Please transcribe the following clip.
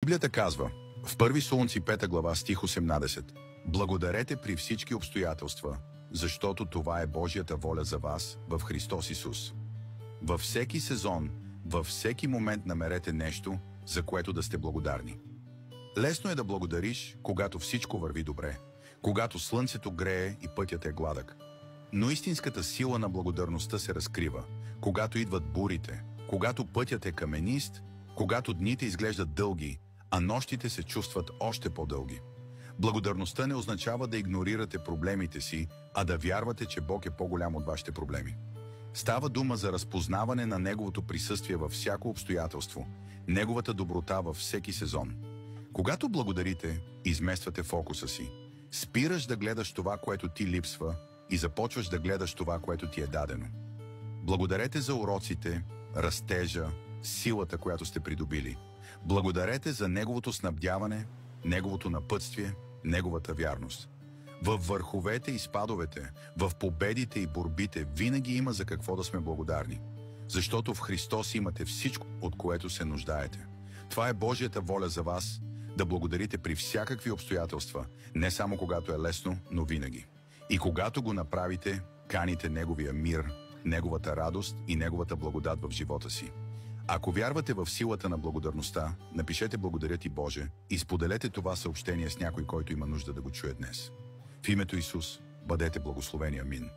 Библията казва в Първи Солунци 5 глава стих 18: Благодарете при всички обстоятелства, защото това е Божията воля за вас в Христос Исус. Във всеки сезон, във всеки момент намерете нещо, за което да сте благодарни. Лесно е да благодариш, когато всичко върви добре, когато слънцето грее и пътят е гладък. Но истинската сила на благодарността се разкрива, когато идват бурите, когато пътят е каменист, когато дните изглеждат дълги, а нощите се чувстват още по-дълги. Благодарността не означава да игнорирате проблемите си, а да вярвате, че Бог е по-голям от вашите проблеми. Става дума за разпознаване на Неговото присъствие във всяко обстоятелство, Неговата доброта във всеки сезон. Когато благодарите, измествате фокуса си. Спираш да гледаш това, което ти липсва, и започваш да гледаш това, което ти е дадено. Благодарете за уроците, растежа, силата, която сте придобили. Благодарете за Неговото снабдяване, Неговото напътствие, Неговата вярност. Във върховете и спадовете, в победите и борбите винаги има за какво да сме благодарни. Защото в Христос имате всичко, от което се нуждаете. Това е Божията воля за вас, да благодарите при всякакви обстоятелства, не само когато е лесно, но винаги. И когато го направите, каните Неговия мир, Неговата радост и Неговата благодат в живота си. Ако вярвате в силата на благодарността, напишете "Благодаря ти, Боже" и споделете това съобщение с някой, който има нужда да го чуе днес. В името Исус, бъдете благословени. Амин.